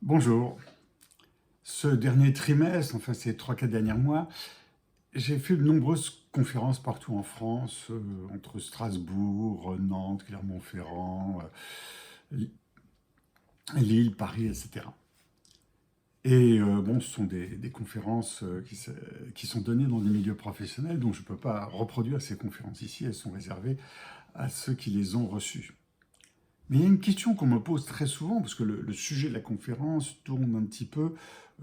Bonjour. Ce dernier trimestre, enfin ces 3-4 derniers mois, j'ai fait de nombreuses conférences partout en France, entre Strasbourg, Nantes, Clermont-Ferrand, Lille, Paris, etc. Et bon, ce sont des conférences qui sont données dans des milieux professionnels, donc je ne peux pas reproduire ces conférences ici, elles sont réservées à ceux qui les ont reçues. Mais il y a une question qu'on me pose très souvent, parce que le sujet de la conférence tourne un petit peu,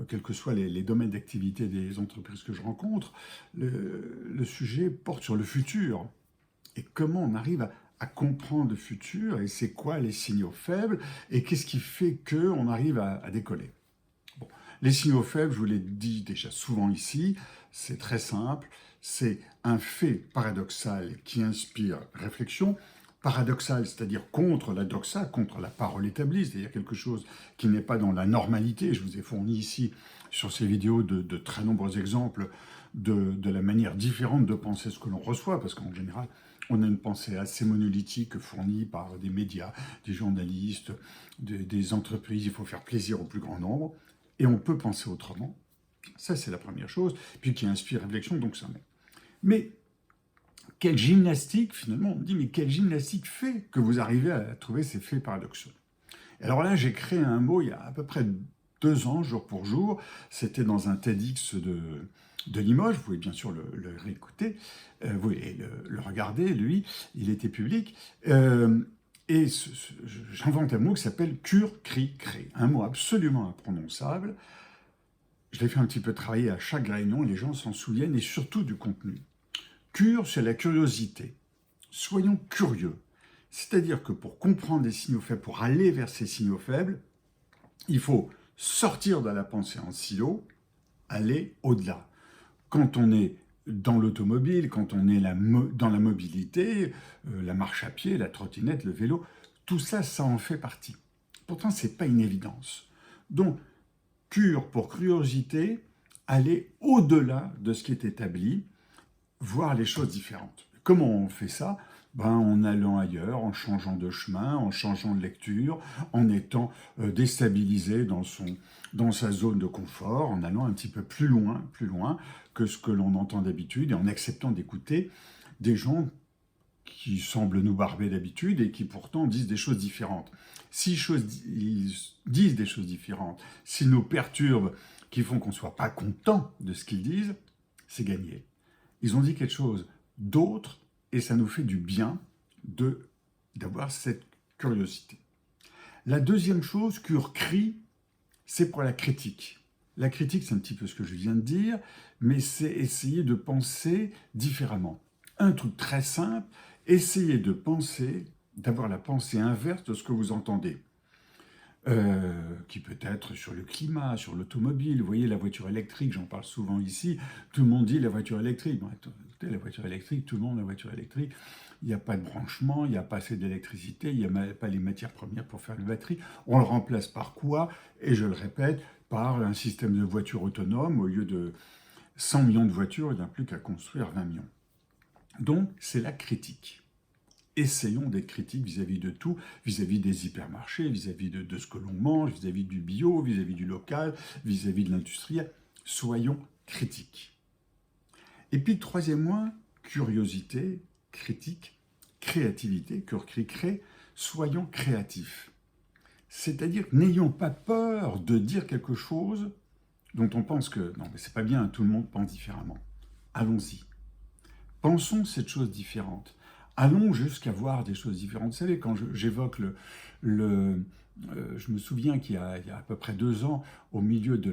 quels que soient les domaines d'activité des entreprises que je rencontre, le sujet porte sur le futur. Et comment on arrive à comprendre le futur, et c'est quoi les signaux faibles, et qu'est-ce qui fait qu'on arrive à décoller. Bon. Les signaux faibles, je vous l'ai dit déjà souvent ici, c'est très simple, c'est un fait paradoxal qui inspire réflexion. Paradoxal, c'est-à-dire contre la doxa, contre la parole établie, c'est-à-dire quelque chose qui n'est pas dans la normalité. Je vous ai fourni ici sur ces vidéos de très nombreux exemples de la manière différente de penser ce que l'on reçoit, parce qu'en général, on a une pensée assez monolithique fournie par des médias, des journalistes, des entreprises. Il faut faire plaisir au plus grand nombre. Et on peut penser autrement. Ça, c'est la première chose. Puis qui inspire réflexion, donc ça met. Mais quelle gymnastique, finalement, on me dit, mais quelle gymnastique fait que vous arrivez à trouver ces faits paradoxaux? Et alors là, j'ai créé un mot il y a à peu près 2 ans, jour pour jour. C'était dans un TEDx de Limoges. Vous pouvez bien sûr le réécouter, vous pouvez le regarder, lui, il était public. Et j'invente un mot qui s'appelle cure, cri, crée. Un mot absolument imprononçable. Je l'ai fait un petit peu travailler à chaque réunion, les gens s'en souviennent, et surtout du contenu. Cure, c'est la curiosité. Soyons curieux. C'est-à-dire que pour comprendre les signaux faibles, pour aller vers ces signaux faibles, il faut sortir de la pensée en silo, aller au-delà. Quand on est dans l'automobile, quand on est dans la mobilité, la marche à pied, la trottinette, le vélo, tout ça, ça en fait partie. Pourtant, ce n'est pas une évidence. Donc, cure pour curiosité, aller au-delà de ce qui est établi, voir les choses différentes. Comment on fait ça? En allant ailleurs, en changeant de chemin, en changeant de lecture, en étant déstabilisé dans sa zone de confort, en allant un petit peu plus loin que ce que l'on entend d'habitude et en acceptant d'écouter des gens qui semblent nous barber d'habitude et qui pourtant disent des choses différentes. Ils disent des choses différentes, s'ils nous perturbent, qui font qu'on ne soit pas content de ce qu'ils disent, c'est gagné. Ils ont dit quelque chose d'autre et ça nous fait du bien d'avoir cette curiosité. La deuxième chose, crie, c'est pour la critique. La critique, c'est un petit peu ce que je viens de dire, mais c'est essayer de penser différemment. Un truc très simple, essayez de penser, d'avoir la pensée inverse de ce que vous entendez. Qui peut être sur le climat, sur l'automobile. Vous voyez, la voiture électrique, j'en parle souvent ici, tout le monde dit la voiture électrique. Bon, écoutez, la voiture électrique, tout le monde a la voiture électrique. Il n'y a pas de branchement, il n'y a pas assez d'électricité, il n'y a pas les matières premières pour faire les batteries. On le remplace par quoi? Et je le répète, par un système de voitures autonomes. Au lieu de 100 millions de voitures, il n'y a plus qu'à construire 20 millions. Donc, c'est la critique. Essayons d'être critiques vis-à-vis de tout, vis-à-vis des hypermarchés, vis-à-vis de ce que l'on mange, vis-à-vis du bio, vis-à-vis du local, vis-à-vis de l'industriel. Soyons critiques. Et puis, troisième point, curiosité, critique, créativité, cure, cri, crée, soyons créatifs. C'est-à-dire, n'ayons pas peur de dire quelque chose dont on pense que, non, mais c'est pas bien, tout le monde pense différemment. Allons-y. Pensons cette chose différente. Allons jusqu'à voir des choses différentes. Vous savez, quand j'évoque je me souviens qu'il y a à peu près 2 ans, au milieu de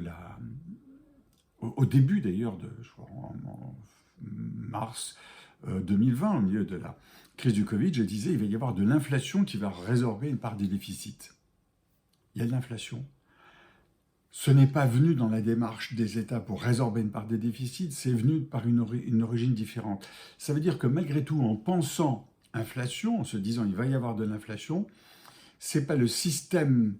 au début d'ailleurs, je crois en mars 2020, au milieu de la crise du Covid, je disais il va y avoir de l'inflation qui va résorber une part des déficits. Il y a de l'inflation. Ce n'est pas venu dans la démarche des États pour résorber une part des déficits, c'est venu par une origine différente. Ça veut dire que malgré tout, en pensant inflation, en se disant il va y avoir de l'inflation, c'est pas le système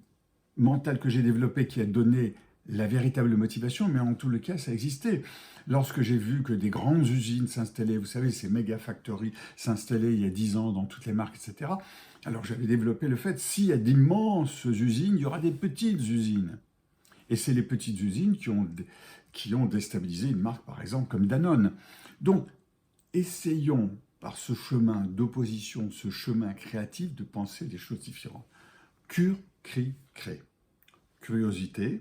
mental que j'ai développé qui a donné la véritable motivation, mais en tout le cas, ça existait. Lorsque j'ai vu que des grandes usines s'installaient, vous savez, ces méga factories s'installaient il y a 10 ans dans toutes les marques, etc., alors j'avais développé le fait, s'il y a d'immenses usines, il y aura des petites usines. Et c'est les petites usines qui ont déstabilisé une marque, par exemple, comme Danone. Donc, essayons, par ce chemin d'opposition, ce chemin créatif, de penser des choses différentes. Cure, crie, crée. Curiosité,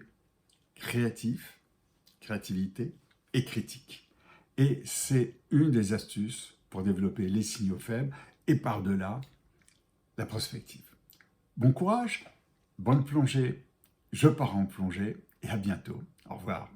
créativité et critique. Et c'est une des astuces pour développer les signaux faibles et par-delà, la prospective. Bon courage, bonne plongée, je pars en plongée et à bientôt. Au revoir.